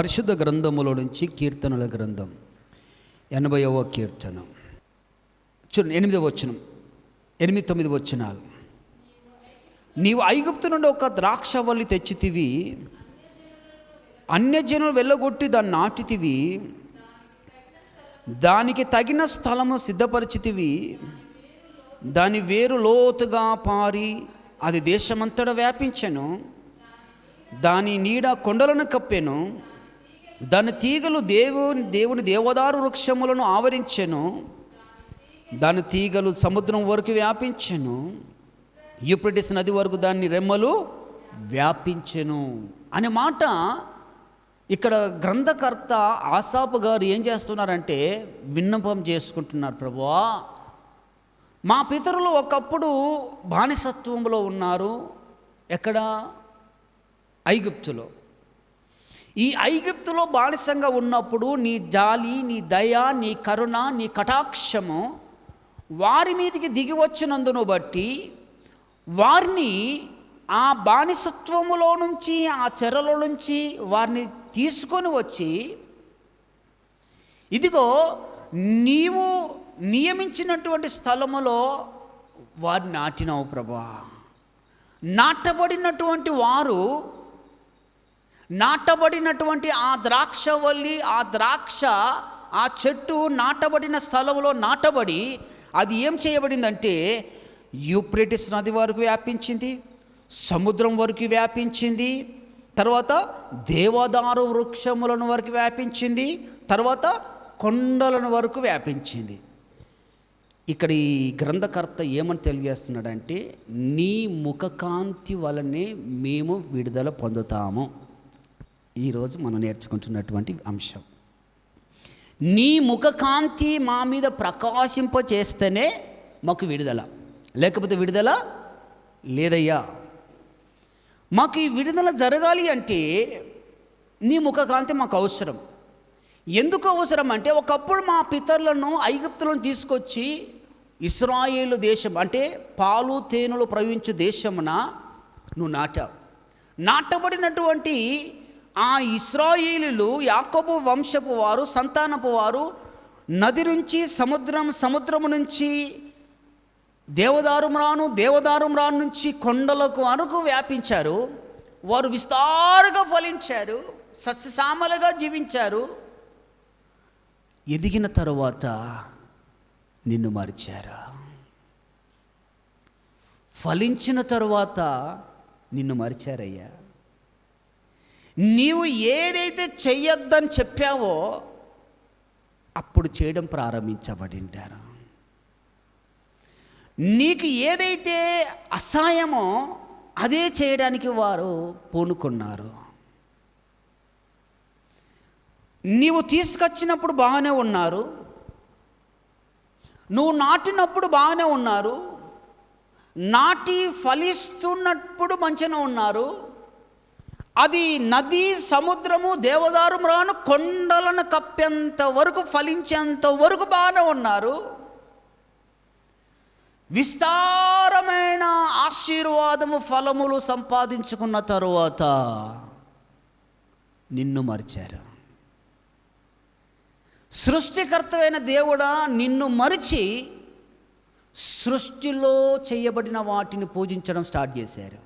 పరిశుద్ధ గ్రంథములో నుంచి కీర్తనల గ్రంథం 80వ కీర్తన చూడండి, 8వ వచనం, 8-9 వచనాలు. నీవు ఐగుప్తు నుండి ఒక ద్రాక్షవల్లి తెచ్చితివి, అన్యజనులు వెళ్ళగొట్టి దాన్ని నాటితివి, దానికి తగిన స్థలము సిద్ధపరిచితివి, దాని వేరు లోతుగా పారి అది దేశమంతటా వ్యాపించెను, దాని నీడ కొండలను కప్పెను, దాని తీగలు దేవుని దేవదారు వృక్షములను ఆవరించెను, దాని తీగలు సముద్రం వరకు వ్యాపించెను, యూఫ్రటీస్ నది వరకు దాని రెమ్మలు వ్యాపించెను అనే మాట. ఇక్కడ గ్రంథకర్త ఆసాపు గారు ఏం చేస్తున్నారంటే విన్నపం చేసుకుంటున్నారు. ప్రభువా, మా పితరులు ఒకప్పుడు బానిసత్వంలో ఉన్నారు. ఎక్కడ? ఐగుప్తులో. ఈ ఐగుప్తులో బానిసంగా ఉన్నప్పుడు నీ జాలి, నీ దయ, నీ కరుణ, నీ కటాక్షము వారి మీదకి దిగి వచ్చినందును బట్టి వారిని ఆ బానిసత్వములో నుంచి, ఆ చెరలో నుంచి వారిని తీసుకొని వచ్చి, ఇదిగో నీవు నియమించినటువంటి స్థలములో వారిని నాటినావు ప్రభా. నాటబడినటువంటి వారు, నాటబడినటువంటి ఆ ద్రాక్షవల్లి, ఆ ద్రాక్ష, ఆ చెట్టు నాటబడిన స్థలంలో నాటబడి అది ఏం చేయబడిందంటే యూఫ్రటీస్ నది వరకు వ్యాపించింది, సముద్రం వరకు వ్యాపించింది, తర్వాత దేవదారు వృక్షములను వరకు వ్యాపించింది, తర్వాత కొండలను వరకు వ్యాపించింది. ఇక్కడ ఈ గ్రంథకర్త ఏమని తెలియజేస్తున్నాడంటే నీ ముఖకాంతి వలనే మేము విడుదల పొందుతాము. ఈరోజు మనం నేర్చుకుంటున్నటువంటి అంశం, నీ ముఖకాంతి మా మీద ప్రకాశింపచేస్తేనే మాకు విడుదల, లేకపోతే విడుదల లేదయ్యా. మాకు ఈ విడుదల జరగాలి అంటే నీ ముఖకాంతి మాకు అవసరం. ఎందుకు అవసరం అంటే ఒకప్పుడు మా పితరులను ఐగుప్తులను తీసుకొచ్చి ఇశ్రాయేలు దేశం అంటే పాలు తేనెలు ప్రవహించు దేశమున నువ్వు నాటావు. నాటబడినటువంటి ఆ ఇశ్రాయేలీలు, యాకోబు వంశపు వారు, సంతానపు వారు నది నుంచి సముద్రము నుంచి దేవదారు మ్రాను నుంచి కొండలకు వరకు వ్యాపించారు. వారు విస్తారంగా ఫలించారు, సస్యశ్యామలుగా జీవించారు. ఎదిగిన తరువాత నిన్ను మరిచారు. ఫలించిన తరువాత నిన్ను మరిచారయ్యా. నీవు ఏదైతే చెయ్యొద్దని చెప్పావో అప్పుడు చేయడం ప్రారంభించబడింటారు. నీకు ఏదైతే అసహాయమో అదే చేయడానికి వారు పూనుకున్నారు. నీవు తీసుకొచ్చినప్పుడు బాగానే ఉన్నారు, నువ్వు నాటినప్పుడు బాగానే ఉన్నారు, నాటి ఫలిస్తున్నప్పుడు మంచిగా ఉన్నారు. అది నది, సముద్రము, దేవదారు మ్రాను, కొండలను కప్పేంత వరకు, ఫలించేంత వరకు బాగానే ఉన్నారు. విస్తారమైన ఆశీర్వాదము, ఫలములు సంపాదించుకున్న తరువాత నిన్ను మరిచారు. సృష్టికర్తమైన దేవుడా, నిన్ను మరిచి సృష్టిలో చేయబడిన వాటిని పూజించడం స్టార్ట్ చేశారు.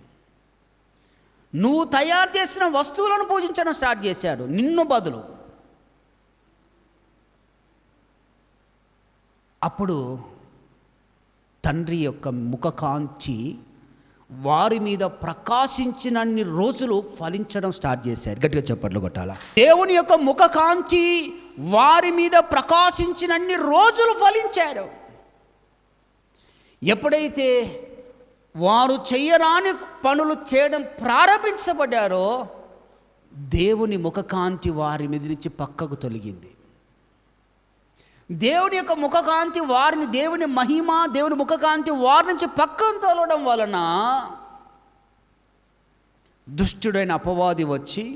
నువ్వు తయారు చేసిన వస్తువులను పూజించడం స్టార్ట్ చేశాడు నిన్ను బదులు. అప్పుడు తండ్రి యొక్క ముఖకాంతి వారి మీద ప్రకాశించినన్ని రోజులు ఫలించడం స్టార్ట్ చేశారు. గట్టిగా చప్పట్లు కొట్టాలా. దేవుని యొక్క ముఖకాంతి వారి మీద ప్రకాశించినన్ని రోజులు ఫలించారు. ఎప్పుడైతే వారు చెయ్యరాని పనులు చేయడం ప్రారంభించబడ్డారో దేవుని ముఖకాంతి వారి మీద నుంచి పక్కకు తొలగింది. దేవుని యొక్క ముఖకాంతి వారిని, దేవుని మహిమ, దేవుని ముఖకాంతి వారి నుంచి పక్కకు తోలడం వలన దుష్టుడైన అపవాది వచ్చి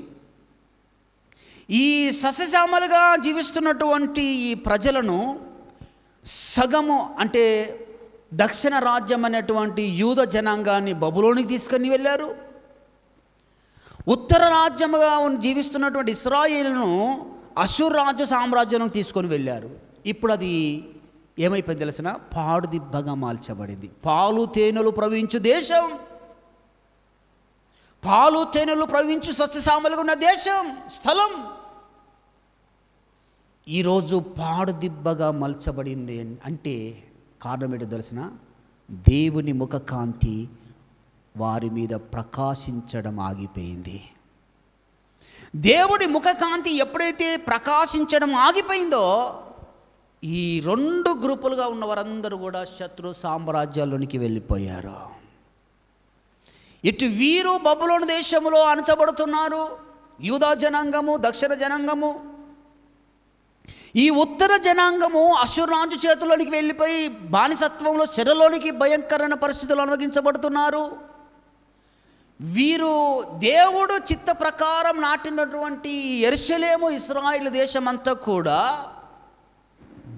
ఈ సస్యశ్యామలుగా జీవిస్తున్నటువంటి ఈ ప్రజలను సగము అంటే దక్షిణ రాజ్యం అనేటువంటి యూద జనాంగాన్ని బబులోనికి తీసుకొని వెళ్ళారు. ఉత్తర రాజ్యముగా జీవిస్తున్నటువంటి ఇశ్రాయేలును అషూర్ రాజ్య సామ్రాజ్యం తీసుకొని వెళ్ళారు. ఇప్పుడు అది ఏమైపోయింది తెలిసిన? పాడుదిబ్బగా మార్చబడింది. పాలు తేనెలు ప్రవహించు దేశం, పాలు తేనెలు ప్రవహించు సస్యశ్యామలుగా ఉన్న దేశం, స్థలం ఈరోజు పాడుదిబ్బగా మలచబడింది. అంటే కారణం ఏంటో తెలిసిన? దేవుని ముఖకాంతి వారి మీద ప్రకాశించడం ఆగిపోయింది. దేవుడి ముఖకాంతి ఎప్పుడైతే ప్రకాశించడం ఆగిపోయిందో, ఈ రెండు గ్రూపులుగా ఉన్న వారందరూ కూడా శత్రు సామ్రాజ్యాల్లోనికి వెళ్ళిపోయారు. ఇటు వీరు బబులోను దేశంలో అణచబడుతున్నారు, యూదా జనాంగము, దక్షిణ జనాంగము. ఈ ఉత్తర జనాంగము అషూరు రాజు చేతుల్లోనికి వెళ్ళిపోయి బానిసత్వంలో చెరలోనికి భయంకరమైన పరిస్థితులు అనుభవించబడుతున్నారు. వీరు దేవుడు చిత్త ప్రకారం నాటినటువంటి యెరూషలేము ఇశ్రాయేలు దేశమంతా కూడా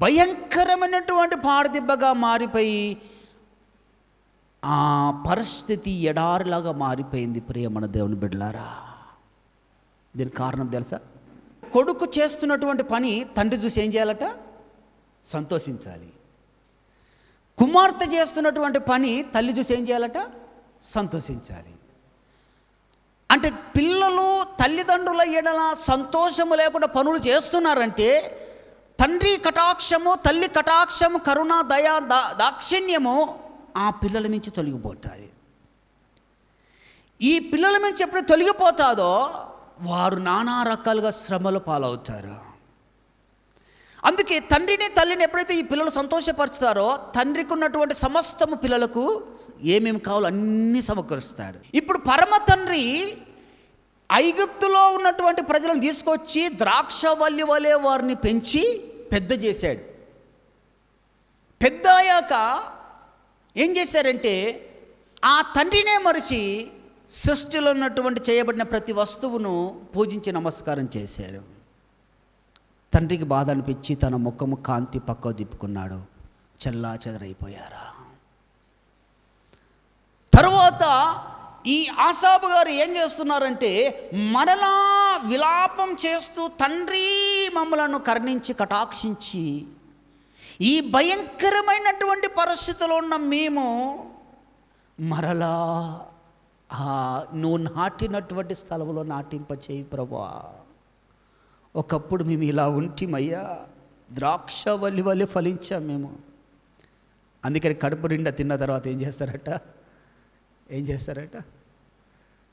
భయంకరమైనటువంటి పాడుదిబ్బగా మారిపోయి ఆ పరిస్థితి ఎడారిలాగా మారిపోయింది. ప్రియమైన దేవుని బిడ్డలారా, దీనికి కారణం తెలుసా? కొడుకు చేస్తున్నటువంటి పని తండ్రి చూసి ఏం చేయాలట? సంతోషించాలి. కుమార్తె చేస్తున్నటువంటి పని తల్లి చూసి ఏం చేయాలట? సంతోషించాలి. అంటే పిల్లలు తల్లిదండ్రుల ఎడల సంతోషము లేకుండా పనులు చేస్తున్నారంటే తండ్రి కటాక్షము, తల్లి కటాక్షము, కరుణ, దయ, దాక్షిణ్యము ఆ పిల్లల నుంచి తొలగిపోతాయి. ఈ పిల్లల నుంచి ఎప్పుడు తొలగిపోతాదో వారు నానా రకాలుగా శ్రమలు పాలవుతారు. అందుకే తండ్రిని తల్లిని ఎప్పుడైతే ఈ పిల్లలు సంతోషపరుస్తారో తండ్రికి ఉన్నటువంటి సమస్తము పిల్లలకు ఏమేమి కావాలో అన్నీ సమకూరుస్తాడు. ఇప్పుడు పరమ తండ్రి ఐగుప్తులో ఉన్నటువంటి ప్రజలను తీసుకొచ్చి ద్రాక్షవల్లి వలె వారిని పెంచి పెద్ద చేశాడు. పెద్ద అయ్యాక ఏం చేశారంటే ఆ తండ్రినే మరిచి సృష్టిలో ఉన్నటువంటి చేయబడిన ప్రతి వస్తువును పూజించి నమస్కారం చేశారు. తండ్రికి బాధ అనిపించి తన ముఖము కాంతి పక్కకు తిప్పుకున్నాడు. చెల్లా చెదరైపోయారా. తరువాత ఈ ఆసాబు గారు ఏం చేస్తున్నారంటే మరలా విలాపం చేస్తూ, తండ్రి మమ్మలను కరుణించి కటాక్షించి ఈ భయంకరమైనటువంటి పరిస్థితుల్లో ఉన్న మేము మరలా నువ్వు నాటినటువంటి స్థలంలో నాటింపచేయి ప్రభువా. ఒకప్పుడు మేము ఇలా ఉంటిమయ్యా, ద్రాక్షవల్లి వలె ఫలించాం మేము. అందుకని కడుపు నిండా తిన్న తర్వాత ఏం చేస్తారట?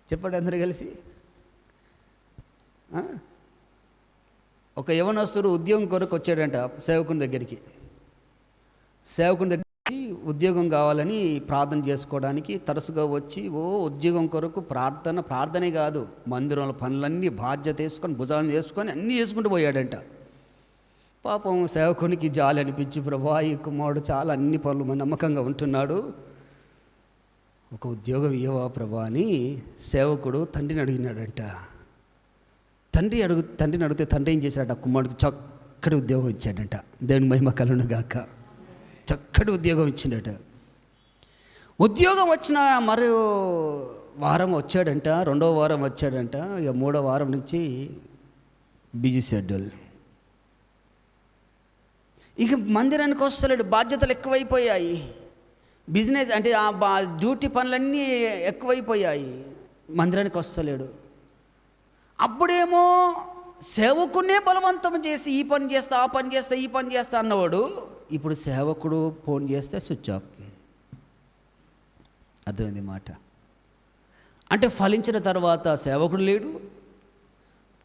చెప్పండి అందరూ కలిసి. ఒక యవనస్తుడు ఉద్యోగం కొరకు వచ్చాడంట సేవకుని దగ్గరికి. ఉద్యోగం కావాలని ప్రార్థన చేసుకోవడానికి తరచుగా వచ్చి ఉద్యోగం కొరకు ప్రార్థనే కాదు, మందిరంలో పనులన్నీ బాధ్యత వేసుకొని భుజాలను వేసుకొని అన్నీ చేసుకుంటూ పోయాడంట. పాపం సేవకునికి జాలి అనిపించి, ప్రభువా ఈ కుమారుడు చాలా అన్ని పనులు నమ్మకంగా ఉంటున్నాడు, ఒక ఉద్యోగం ఇవ్వవా ప్రభా అని సేవకుడు తండ్రిని అడిగినాడంట. తండ్రిని అడిగితే తండ్రి ఏం చేశాడట? కుమారుడికి చక్కటి ఉద్యోగం ఇచ్చాడంట. దేవుని మహిమ కలుగును గాక. చక్కటి ఉద్యోగం ఇచ్చిండట. ఉద్యోగం వచ్చిన మరో వారం వచ్చాడంట, రెండో వారం వచ్చాడంట. ఇక మూడో వారం నుంచి బిజీ షెడ్యూల్. ఇక మందిరానికి వస్తలేడు, బాధ్యతలు ఎక్కువైపోయాయి. బిజినెస్ అంటే ఆ డ్యూటీ పనులన్నీ ఎక్కువైపోయాయి, మందిరానికి వస్తలేడు. అప్పుడేమో సేవకునే బలవంతం చేసి ఈ పని చేస్తా, ఆ పని చేస్తా, ఈ పని చేస్తా అన్నవాడు ఇప్పుడు సేవకుడు ఫోన్ చేస్తే స్విచ్ ఆఫ్. అర్థమైంది మాట. అంటే ఫలించిన తర్వాత సేవకుడు లేడు,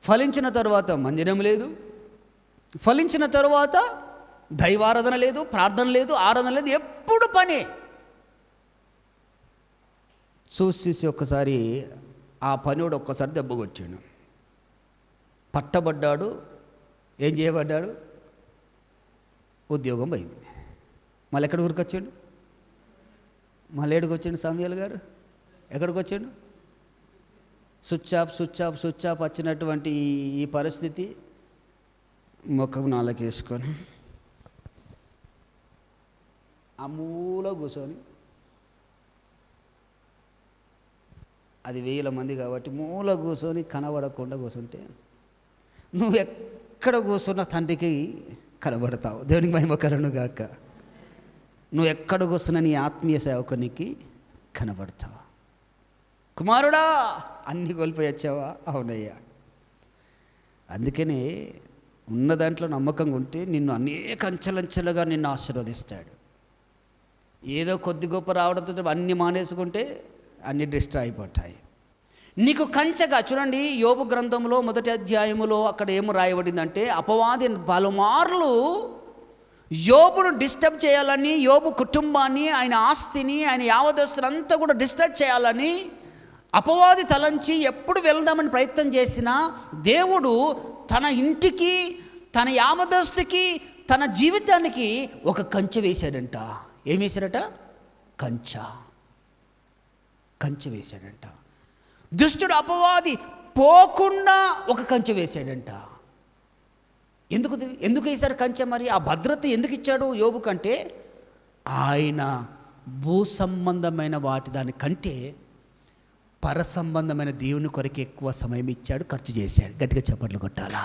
ఫలించిన తర్వాత మందిరం లేదు, ఫలించిన తర్వాత దైవారాధన లేదు, ప్రార్థన లేదు, ఆరాధన లేదు, ఎప్పుడు పని. చూసి ఒక్కసారి ఆ పనివాడు ఒక్కసారి దెబ్బకొచ్చాడు, పట్టబడ్డాడు. ఏం చేయబడ్డాడు? ఉద్యోగం పోయింది. మళ్ళీ ఎక్కడి ఊరికి వచ్చాడు? మళ్ళీ ఎక్కడికి వచ్చాడు సమయాలు గారు? ఎక్కడికి వచ్చాడు? స్విచ్ ఆఫ్ వచ్చినటువంటి ఈ పరిస్థితి ముఖం నాలుగు వేసుకొని ఆ మూల కూర్చొని అది 1000 మంది కాబట్టి మూల కూర్చొని కనబడకుండా కూర్చుంటే నువ్వు ఎక్కడ కూర్చున్న తండ్రికి కనబడతావు. దేవునికి మహిమ కలుగును గాక. నువ్వు ఎక్కడ కూర్చున్న నీ ఆత్మీయ సేవకునికి కనబడతావు. కుమారుడా అన్ని కోల్పోయి వచ్చావా? అవునయ్యా. అందుకనే ఉన్న దాంట్లో నమ్మకంగా ఉంటే నిన్ను అనేక అంచెలంచెలుగా నిన్ను ఆశీర్వదిస్తాడు. ఏదో కొద్ది గొప్ప రావడంతో అన్నీ మానేసుకుంటే అన్నీ డిస్ట్రాయ్ అయిపోతాయి. నీకు కంచెగా చూడండి, యోబు గ్రంథంలో 1వ అధ్యాయములో అక్కడ ఏమి రాయబడిందంటే, అపవాది పలుమార్లు యోబును డిస్టర్బ్ చేయాలని, యోబు కుటుంబాన్ని, ఆయన ఆస్తిని, ఆయన యావదస్తులంతా కూడా డిస్టర్బ్ చేయాలని అపవాది తలంచి ఎప్పుడు వెళ్దామని ప్రయత్నం చేసినా దేవుడు తన ఇంటికి, తన యావదస్తుకి, తన జీవితానికి ఒక కంచె వేశాడంట. ఏం వేశాడట? కంచె వేశాడంట. దుష్టుడు అపవాది పోకుండా ఒక కంచె వేశాడంట. ఎందుకు వేశారు కంచె? మరి ఆ భద్రత ఎందుకు ఇచ్చాడు యోబు కంటే, ఆయన భూ సంబంధమైన వాటి దానికంటే పర సంబంధమైన దేవుని కొరకు ఎక్కువ సమయం ఇచ్చాడు, ఖర్చు చేశాడు. గట్టిగా చప్పట్లు కొట్టాలా?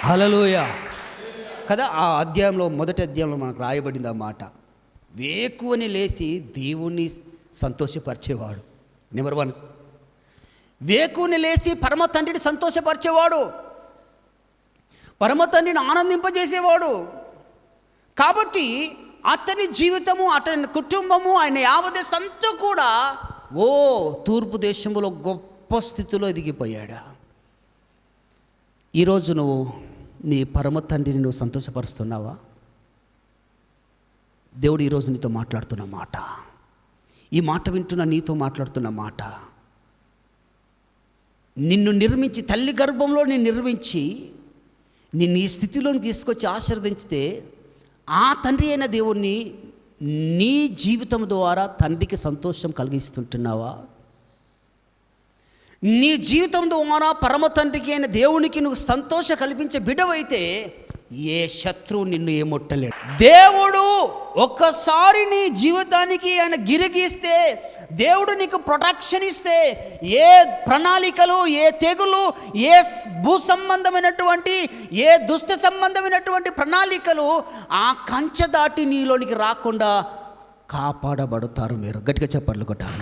హల్లెలూయా కదా. ఆ అధ్యాయంలో 1వ అధ్యాయంలో మనకు రాయబడింది ఆ మాట. వేకువని లేచి దేవుణ్ణి సంతోషపరిచేవాడు. నెంబర్ 1, వేకువని లేచి పరమ తండ్రిని సంతోషపరిచేవాడు, పరమ తండ్రిని ఆనందింపజేసేవాడు. కాబట్టి అతని జీవితము, అతని కుటుంబము, ఆయన యావదేశం అంతా కూడా తూర్పు దేశంలో గొప్ప స్థితిలో ఎదిగిపోయాడు. ఈరోజు నువ్వు నీ పరమ తండ్రిని నువ్వు సంతోషపరుస్తున్నావా? దేవుడు ఈరోజు నీతో మాట్లాడుతున్న మాట, ఈ మాట వింటున్న నీతో మాట్లాడుతున్న మాట, నిన్ను నిర్మించి, తల్లి గర్భంలో నిన్ను నిర్మించి నిన్ను ఈ స్థితిలోని తీసుకొచ్చి ఆశీర్వదించితే ఆ తండ్రి అయిన దేవుణ్ణి నీ జీవితం ద్వారా తండ్రికి సంతోషం కలిగిస్తుంటున్నావా? నీ జీవితం ద్వారా పరమ తండ్రికి అయిన దేవునికి నువ్వు సంతోషం కల్పించే బిడ్డవైతే ఏ శత్రువు నిన్ను ఏమొట్టలేడు. దేవుడు ఒక్కసారి నీ జీవితానికి ఆయన గిరిగిస్తే, దేవుడు నీకు ప్రొటెక్షన్ ఇస్తే, ఏ ప్రణాళికలు, ఏ తెగులు, ఏ భూ సంబంధమైనటువంటి, ఏ దుష్ట సంబంధమైనటువంటి ప్రణాళికలు ఆ కంచె దాటి నీలోనికి రాకుండా కాపాడబడతారు. మీరు గట్టిగా చప్పట్లు కొట్టాలి.